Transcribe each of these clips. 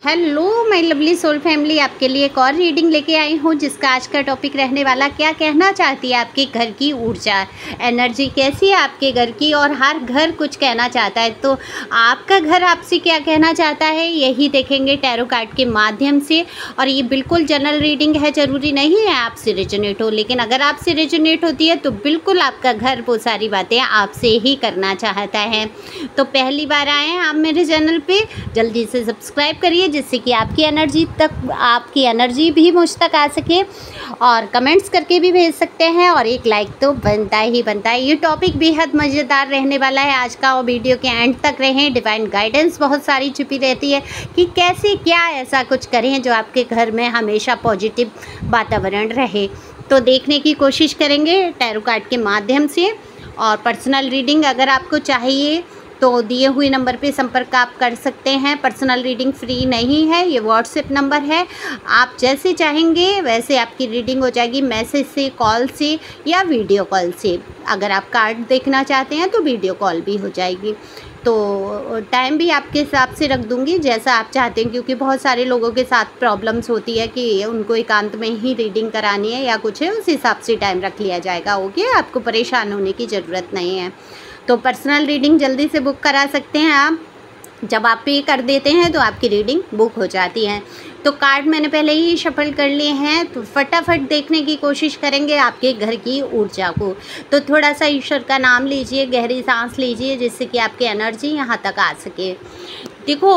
Hello my lovely soul family, आपके लिए एक और रीडिंग लेके आई हूँ जिसका आज का टॉपिक रहने वाला क्या कहना चाहती है आपके घर की ऊर्जा, एनर्जी कैसी है आपके घर की। और हर घर कुछ कहना चाहता है, तो आपका घर आपसे क्या कहना चाहता है यही देखेंगे टैरो कार्ड के माध्यम से। और ये बिल्कुल जनरल रीडिंग है, ज़रूरी नहीं है आपसे रेजोनेट हो, लेकिन अगर आपसे रेजोनेट होती है तो बिल्कुल आपका घर वो सारी बातें आपसे ही करना चाहता है। तो पहली बार आए हैं आप मेरे चैनल पे, जल्दी से सब्सक्राइब करिए जिससे कि आपकी एनर्जी भी मुझ तक आ सके। और कमेंट्स करके भी भेज सकते हैं, और एक लाइक तो बनता ही बनता है। ये टॉपिक बेहद मज़ेदार रहने वाला है आज का, और वीडियो के एंड तक रहें। डिवाइन गाइडेंस बहुत सारी छुपी रहती है कि कैसे क्या ऐसा कुछ करें जो आपके घर में हमेशा पॉजिटिव वातावरण रहे। तो देखने की कोशिश करेंगे टैरो कार्ड के माध्यम से। और पर्सनल रीडिंग अगर आपको चाहिए तो दिए हुए नंबर पे संपर्क आप कर सकते हैं। पर्सनल रीडिंग फ्री नहीं है, ये व्हाट्सएप नंबर है। आप जैसे चाहेंगे वैसे आपकी रीडिंग हो जाएगी, मैसेज से, कॉल से या वीडियो कॉल से। अगर आप कार्ड देखना चाहते हैं तो वीडियो कॉल भी हो जाएगी। तो टाइम भी आपके हिसाब से रख दूंगी जैसा आप चाहते हैं, क्योंकि बहुत सारे लोगों के साथ प्रॉब्लम्स होती है कि उनको एकांत में ही रीडिंग करानी है या कुछ है, उस हिसाब से टाइम रख लिया जाएगा। ओके, आपको परेशान होने की ज़रूरत नहीं है। तो पर्सनल रीडिंग जल्दी से बुक करा सकते हैं आप। जब आप पे कर देते हैं तो आपकी रीडिंग बुक हो जाती है। तो कार्ड मैंने पहले ही शफल कर लिए हैं, तो फटाफट देखने की कोशिश करेंगे आपके घर की ऊर्जा को। तो थोड़ा सा ईश्वर का नाम लीजिए, गहरी सांस लीजिए, जिससे कि आपकी एनर्जी यहाँ तक आ सके। देखो,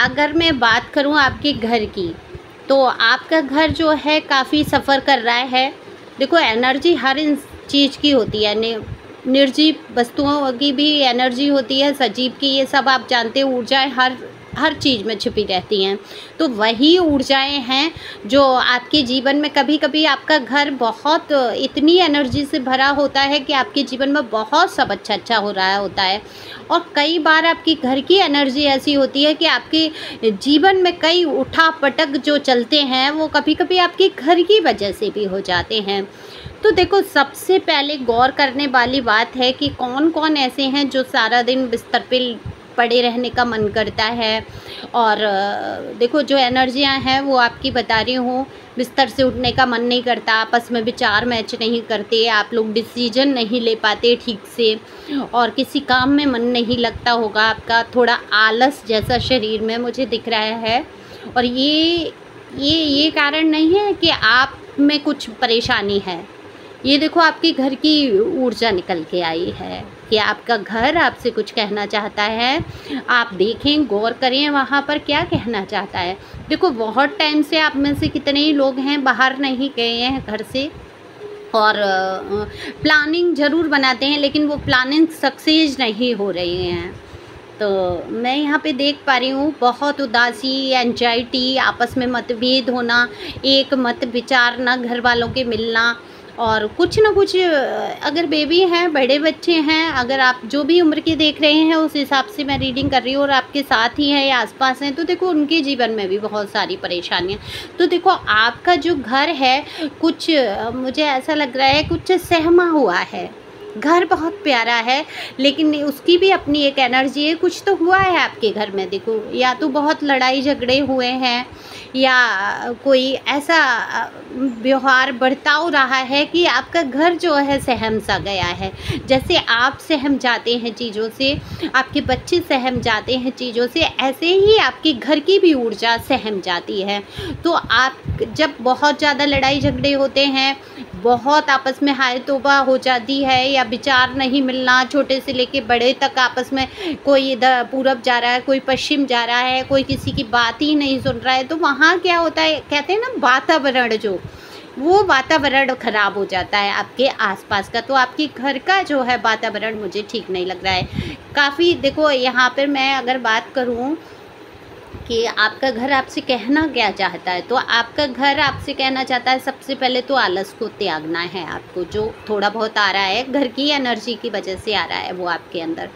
अगर मैं बात करूँ आपके घर की, तो आपका घर जो है काफ़ी सफ़र कर रहा है। देखो, एनर्जी हर चीज़ की होती है, निर्जीव वस्तुओं की भी एनर्जी होती है, सजीव की, ये सब आप जानते हैं। ऊर्जाएं हर चीज़ में छुपी रहती हैं। तो वही ऊर्जाएं हैं जो आपके जीवन में, कभी कभी आपका घर बहुत इतनी एनर्जी से भरा होता है कि आपके जीवन में बहुत सब अच्छा हो रहा होता है। और कई बार आपकी घर की एनर्जी ऐसी होती है कि आपके जीवन में कई उठा पटक जो चलते हैं वो कभी कभी आपके घर की वजह से भी हो जाते हैं। तो देखो, सबसे पहले गौर करने वाली बात है कि कौन कौन ऐसे हैं जो सारा दिन बिस्तर पे पड़े रहने का मन करता है। और देखो, जो एनर्जियां हैं वो आपकी बता रही हूँ, बिस्तर से उठने का मन नहीं करता, आपस में विचार मैच नहीं करते, आप लोग डिसीजन नहीं ले पाते ठीक से, और किसी काम में मन नहीं लगता होगा आपका, थोड़ा आलस जैसा शरीर में मुझे दिख रहा है। और ये कारण नहीं है कि आप में कुछ परेशानी है। ये देखो, आपके घर की ऊर्जा निकल के आई है कि आपका घर आपसे कुछ कहना चाहता है। आप देखें, गौर करें वहाँ पर क्या कहना चाहता है। देखो, बहुत टाइम से आप में से कितने ही लोग हैं बाहर नहीं गए हैं घर से, और प्लानिंग ज़रूर बनाते हैं, लेकिन वो प्लानिंग सक्सेस नहीं हो रही हैं। तो मैं यहाँ पे देख पा रही हूँ बहुत उदासी, एंजाइटी, आपस में मतभेद होना, एक मत विचार ना घर वालों के मिलना, और कुछ ना कुछ, अगर बेबी हैं, बड़े बच्चे हैं, अगर आप जो भी उम्र के देख रहे हैं उस हिसाब से मैं रीडिंग कर रही हूँ, और आपके साथ ही हैं या आसपास हैं, तो देखो उनके जीवन में भी बहुत सारी परेशानियाँ। तो देखो, आपका जो घर है कुछ, मुझे ऐसा लग रहा है कुछ सहमा हुआ है। घर बहुत प्यारा है, लेकिन उसकी भी अपनी एक एनर्जी है। कुछ तो हुआ है आपके घर में, देखो, या तो बहुत लड़ाई झगड़े हुए हैं, या कोई ऐसा व्यवहार बर्ताव रहा है कि आपका घर जो है सहम सा गया है। जैसे आप सहम जाते हैं चीज़ों से, आपके बच्चे सहम जाते हैं चीज़ों से, ऐसे ही आपके घर की भी ऊर्जा सहम जाती है। तो आप जब बहुत ज़्यादा लड़ाई झगड़े होते हैं, बहुत आपस में हाय तौबा हो जाती है, या विचार नहीं मिलना, छोटे से लेके बड़े तक आपस में, कोई इधर पूरब जा रहा है, कोई पश्चिम जा रहा है, कोई किसी की बात ही नहीं सुन रहा है, तो वहाँ क्या होता है, कहते हैं ना, वातावरण वो वातावरण ख़राब हो जाता है आपके आसपास का। तो आपके घर का जो है वातावरण मुझे ठीक नहीं लग रहा है काफ़ी। देखो, यहाँ पर मैं अगर बात करूँ कि आपका घर आपसे कहना क्या चाहता है, तो आपका घर आपसे कहना चाहता है, सबसे पहले तो आलस को त्यागना है आपको। जो थोड़ा बहुत आ रहा है घर की एनर्जी की वजह से आ रहा है वो आपके अंदर,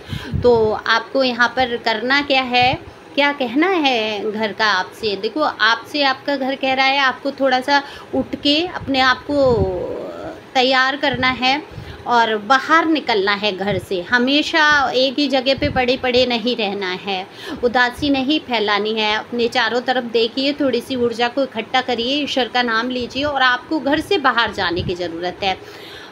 तो आपको यहाँ पर करना क्या है, क्या कहना है घर का आपसे। देखो, आपसे आपका घर कह रहा है आपको थोड़ा सा उठ के अपने आप को तैयार करना है, और बाहर निकलना है घर से, हमेशा एक ही जगह पे पड़े पड़े नहीं रहना है, उदासी नहीं फैलानी है। अपने चारों तरफ देखिए, थोड़ी सी ऊर्जा को इकट्ठा करिए, ईश्वर का नाम लीजिए और आपको घर से बाहर जाने की ज़रूरत है।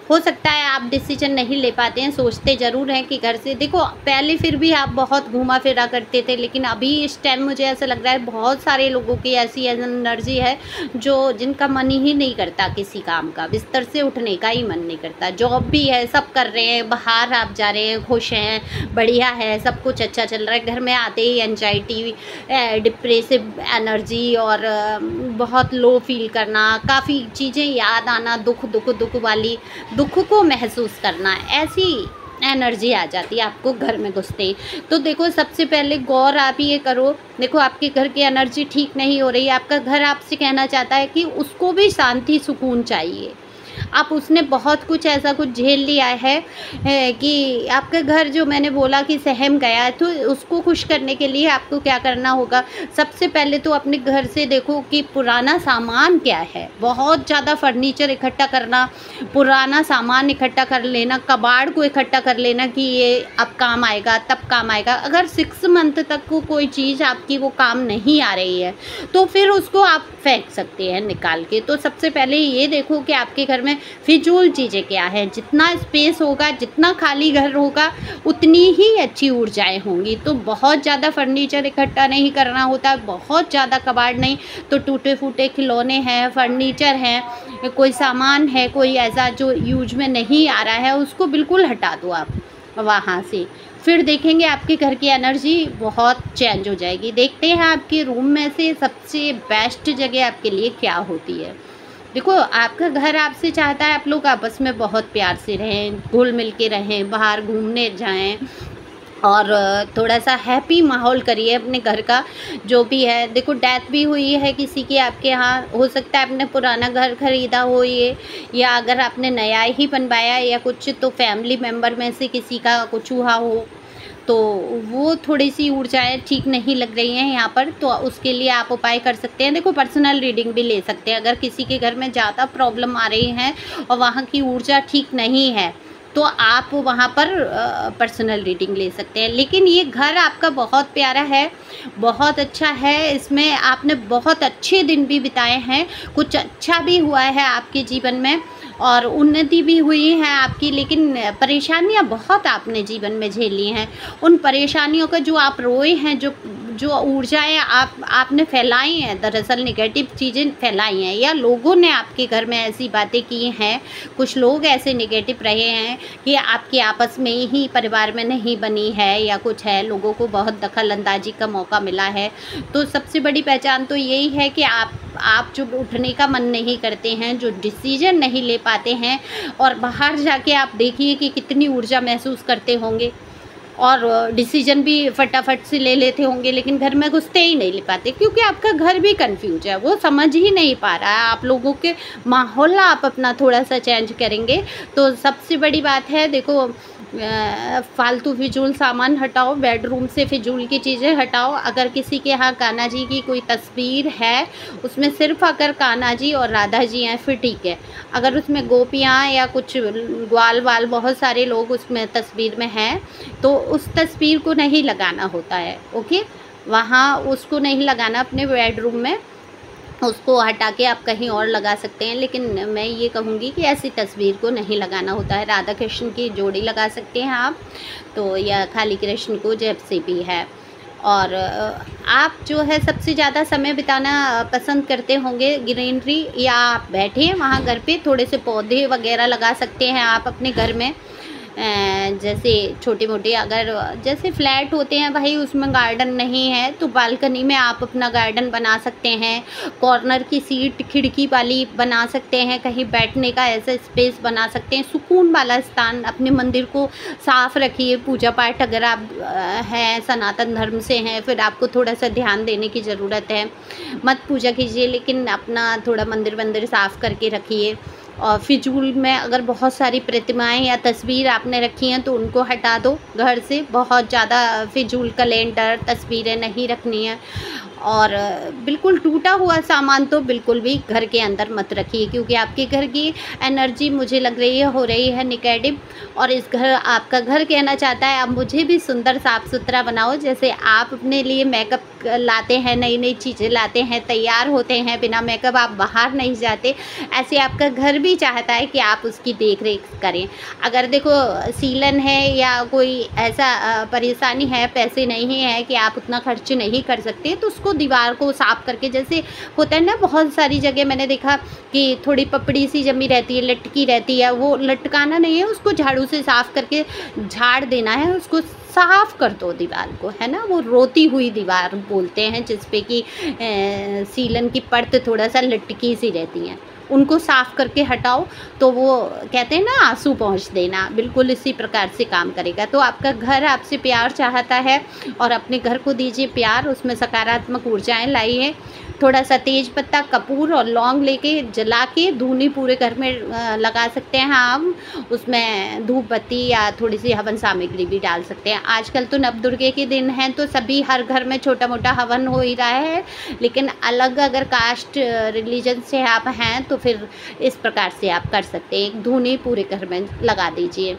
हो सकता है आप डिसीजन नहीं ले पाते हैं, सोचते ज़रूर हैं कि घर से, देखो पहले फिर भी आप बहुत घूमा फिरा करते थे, लेकिन अभी इस टाइम मुझे ऐसा लग रहा है बहुत सारे लोगों की ऐसी एनर्जी है जिनका मन ही नहीं करता किसी काम का, बिस्तर से उठने का ही मन नहीं करता। जॉब भी है, सब कर रहे हैं, बाहर आप जा रहे हैं, खुश हैं, बढ़िया है, सब कुछ अच्छा चल रहा है, घर में आते ही एंजाइटी, डिप्रेसिव एनर्जी और बहुत लो फील करना, काफ़ी चीज़ें याद आना, दुख दुख दुख वाली, दुख को महसूस करना, ऐसी एनर्जी आ जाती है आपको घर में घुसते ही। तो देखो सबसे पहले गौर आप ये करो, देखो आपके घर की एनर्जी ठीक नहीं हो रही है, आपका घर आपसे कहना चाहता है कि उसको भी शांति सुकून चाहिए। आप उसने बहुत कुछ ऐसा कुछ झेल लिया है कि आपका घर, जो मैंने बोला कि सहम गया है, तो उसको खुश करने के लिए आपको क्या करना होगा। सबसे पहले तो अपने घर से देखो कि पुराना सामान क्या है, बहुत ज़्यादा फर्नीचर इकट्ठा करना, पुराना सामान इकट्ठा कर लेना, कबाड़ को इकट्ठा कर लेना कि ये अब काम आएगा, तब काम आएगा। अगर 6 मंथ तक को कोई चीज़ आपकी वो काम नहीं आ रही है तो फिर उसको आप फेंक सकते हैं निकाल के। तो सबसे पहले ये देखो कि आपके घर में फिजूल चीज़ें क्या हैं। जितना स्पेस होगा, जितना खाली घर होगा, उतनी ही अच्छी ऊर्जाएं होंगी। तो बहुत ज़्यादा फर्नीचर इकट्ठा नहीं करना होता, बहुत ज़्यादा कबाड़ नहीं, तो टूटे फूटे खिलौने हैं, फर्नीचर हैं, कोई सामान है, कोई ऐसा जो यूज में नहीं आ रहा है, उसको बिल्कुल हटा दो आप वहाँ से। फिर देखेंगे आपके घर की एनर्जी बहुत चेंज हो जाएगी। देखते हैं आपके रूम में से सबसे बेस्ट जगह आपके लिए क्या होती है। देखो आपका घर आपसे चाहता है आप लोग आपस में बहुत प्यार से रहें, घुल मिल के रहें, बाहर घूमने जाएं और थोड़ा सा हैप्पी माहौल करिए अपने घर का। जो भी है, देखो डेथ भी हुई है किसी की आपके यहाँ, हो सकता है आपने पुराना घर खरीदा हो ये, या अगर आपने नया ही बनवाया या कुछ, तो फैमिली मेम्बर में से किसी का कुछ हुआ हो, तो वो थोड़ी सी ऊर्जाएं ठीक नहीं लग रही हैं यहाँ पर, तो उसके लिए आप उपाय कर सकते हैं। देखो पर्सनल रीडिंग भी ले सकते हैं। अगर किसी के घर में ज़्यादा प्रॉब्लम आ रही हैं और वहाँ की ऊर्जा ठीक नहीं है, तो आप वहाँ पर पर्सनल रीडिंग ले सकते हैं। लेकिन ये घर आपका बहुत प्यारा है, बहुत अच्छा है, इसमें आपने बहुत अच्छे दिन भी बिताए हैं, कुछ अच्छा भी हुआ है आपके जीवन में और उन्नति भी हुई है आपकी। लेकिन परेशानियाँ बहुत आपने जीवन में झेली हैं। उन परेशानियों का जो आप रोए हैं, जो ऊर्जाएँ आपने फैलाई हैं, दरअसल नेगेटिव चीज़ें फैलाई हैं, या लोगों ने आपके घर में ऐसी बातें की हैं, कुछ लोग ऐसे नेगेटिव रहे हैं कि आपकी आपस में ही परिवार में नहीं बनी है या कुछ है, लोगों को बहुत दखल अंदाजी का मौका मिला है। तो सबसे बड़ी पहचान तो यही है कि आप जो उठने का मन नहीं करते हैं, जो डिसीजन नहीं ले पाते हैं, और बाहर जाके आप देखिए कि कितनी ऊर्जा महसूस करते होंगे और डिसीजन भी फटाफट से ले लेते होंगे, लेकिन घर में घुसते ही नहीं ले पाते क्योंकि आपका घर भी कंफ्यूज है, वो समझ ही नहीं पा रहा है। आप लोगों के माहौल आप अपना थोड़ा सा चेंज करेंगे तो सबसे बड़ी बात है, देखो फालतू फिजूल सामान हटाओ, बेडरूम से फिजूल की चीज़ें हटाओ। अगर किसी के यहाँ कान्हा जी की कोई तस्वीर है, उसमें सिर्फ अगर कान्हा जी और राधा जी हैं फिर ठीक है। अगर उसमें गोपियाँ या कुछ ग्वाल वाल बहुत सारे लोग उसमें तस्वीर में हैं, तो उस तस्वीर को नहीं लगाना होता है, ओके, वहाँ उसको नहीं लगाना अपने बेडरूम में, उसको हटा के आप कहीं और लगा सकते हैं। लेकिन मैं ये कहूँगी कि ऐसी तस्वीर को नहीं लगाना होता है। राधा कृष्ण की जोड़ी लगा सकते हैं आप, तो या खाली कृष्ण को जैसे भी है। और आप जो है सबसे ज़्यादा समय बिताना पसंद करते होंगे ग्रीनरी, या आप बैठे वहाँ घर पे, थोड़े से पौधे वगैरह लगा सकते हैं आप अपने घर में, जैसे छोटे मोटे, अगर जैसे फ्लैट होते हैं भाई उसमें गार्डन नहीं है तो बालकनी में आप अपना गार्डन बना सकते हैं। कॉर्नर की सीट खिड़की वाली बना सकते हैं, कहीं बैठने का ऐसा स्पेस बना सकते हैं, सुकून वाला स्थान। अपने मंदिर को साफ़ रखिए। पूजा पाठ अगर आप हैं सनातन धर्म से हैं, फिर आपको थोड़ा सा ध्यान देने की ज़रूरत है, मत पूजा कीजिए, लेकिन अपना थोड़ा मंदिर साफ़ करके रखिए। और फिजूल में अगर बहुत सारी प्रतिमाएं या तस्वीर आपने रखी हैं तो उनको हटा दो घर से। बहुत ज़्यादा फिजूल कैलेंडर तस्वीरें नहीं रखनी है। और बिल्कुल टूटा हुआ सामान तो बिल्कुल भी घर के अंदर मत रखिए, क्योंकि आपके घर की एनर्जी मुझे लग रही है हो रही है नेगेटिव। और इस घर आपका घर कहना चाहता है अब मुझे भी सुंदर साफ़ सुथरा बनाओ। जैसे आप अपने लिए मेकअप लाते हैं, नई नई चीज़ें लाते हैं, तैयार होते हैं, बिना मेकअप आप बाहर नहीं जाते, ऐसे आपका घर भी चाहता है कि आप उसकी देख रेख करें। अगर देखो सीलन है या कोई ऐसा परेशानी है, पैसे नहीं है कि आप उतना खर्च नहीं कर सकते, तो उसको दीवार को साफ़ करके, जैसे होता है ना बहुत सारी जगह मैंने देखा कि थोड़ी पपड़ी सी जमी रहती है, लटकी रहती है, वो लटकाना नहीं है, उसको झाड़ू से साफ़ करके झाड़ देना है, उसको साफ़ कर दो दीवार को, है ना। वो रोती हुई दीवार बोलते हैं जिस पे कि सीलन की परत थोड़ा सा लटकी सी रहती हैं, उनको साफ़ करके हटाओ तो वो कहते हैं ना आंसू पहुँच देना, बिल्कुल इसी प्रकार से काम करेगा। तो आपका घर आपसे प्यार चाहता है और अपने घर को दीजिए प्यार, उसमें सकारात्मक ऊर्जाएं लाइए। थोड़ा सा तेज पत्ता, कपूर और लौंग लेके जला के धूनी पूरे घर में लगा सकते हैं आप। उसमें धूप बत्ती या थोड़ी सी हवन सामग्री भी डाल सकते हैं। आजकल तो नवदुर्गे के दिन हैं तो सभी हर घर में छोटा मोटा हवन हो ही रहा है, लेकिन अलग अगर कास्ट रिलीजन से आप हैं तो फिर इस प्रकार से आप कर सकते हैं। एक धूनी पूरे घर में लगा दीजिए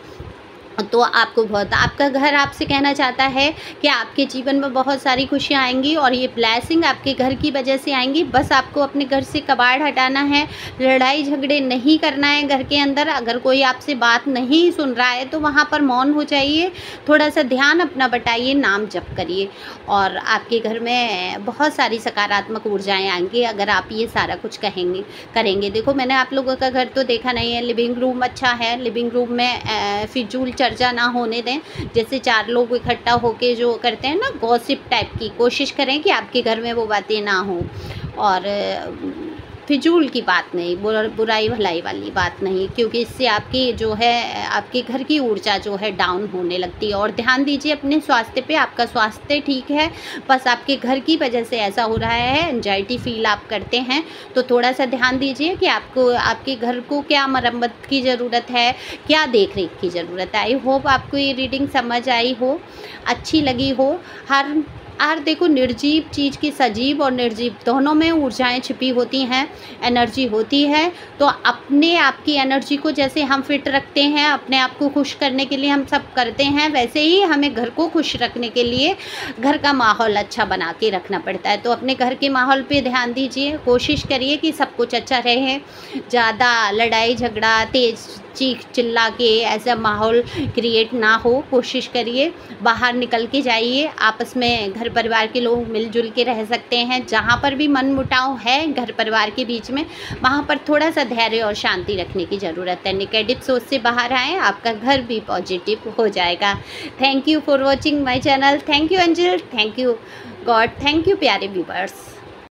तो आपको बहुत, आपका घर आपसे कहना चाहता है कि आपके जीवन में बहुत सारी खुशियाँ आएंगी और ये ब्लेसिंग आपके घर की वजह से आएंगी। बस आपको अपने घर से कबाड़ हटाना है, लड़ाई झगड़े नहीं करना है घर के अंदर। अगर कोई आपसे बात नहीं सुन रहा है तो वहाँ पर मौन हो जाइए, थोड़ा सा ध्यान अपना बटाइए, नाम जप करिए और आपके घर में बहुत सारी सकारात्मक ऊर्जाएँ आएंगी अगर आप ये सारा कुछ करेंगे। देखो मैंने आप लोगों का घर तो देखा नहीं है, लिविंग रूम अच्छा है, लिविंग रूम में फिजूल चर्चा ना होने दें। जैसे 4 लोग इकट्ठा होके जो करते हैं ना गॉसिप टाइप की, कोशिश करें कि आपके घर में वो बातें ना हो और फिजूल की बात नहीं, बुराई भलाई वाली बात नहीं, क्योंकि इससे आपकी जो है आपके घर की ऊर्जा जो है डाउन होने लगती है। और ध्यान दीजिए अपने स्वास्थ्य पे, आपका स्वास्थ्य ठीक है, बस आपके घर की वजह से ऐसा हो रहा है, एंजाइटी फील आप करते हैं, तो थोड़ा सा ध्यान दीजिए कि आपको आपके घर को क्या मरम्मत की ज़रूरत है, क्या देख रेख की ज़रूरत है। आई होप आपको ये रीडिंग समझ आई हो, अच्छी लगी हो। हर देखो निर्जीव चीज़ की सजीव और निर्जीव दोनों में ऊर्जाएं छिपी होती हैं, एनर्जी होती है। तो अपने आप की एनर्जी को जैसे हम फिट रखते हैं, अपने आप को खुश करने के लिए हम सब करते हैं, वैसे ही हमें घर को खुश रखने के लिए घर का माहौल अच्छा बना के रखना पड़ता है। तो अपने घर के माहौल पे ध्यान दीजिए, कोशिश करिए कि सब कुछ अच्छा रहे, ज़्यादा लड़ाई झगड़ा तेज़ चीख चिल्ला के ऐसा माहौल क्रिएट ना हो। कोशिश करिए बाहर निकल के जाइए, आपस में घर परिवार के लोग मिलजुल के रह सकते हैं। जहाँ पर भी मन मुटाव है घर परिवार के बीच में, वहाँ पर थोड़ा सा धैर्य और शांति रखने की ज़रूरत है। नेगेटिव सोच से बाहर आएँ, आपका घर भी पॉजिटिव हो जाएगा। Thank you for watching my channel. Thank you angel, thank you God, thank you प्यारे व्यूवर्स।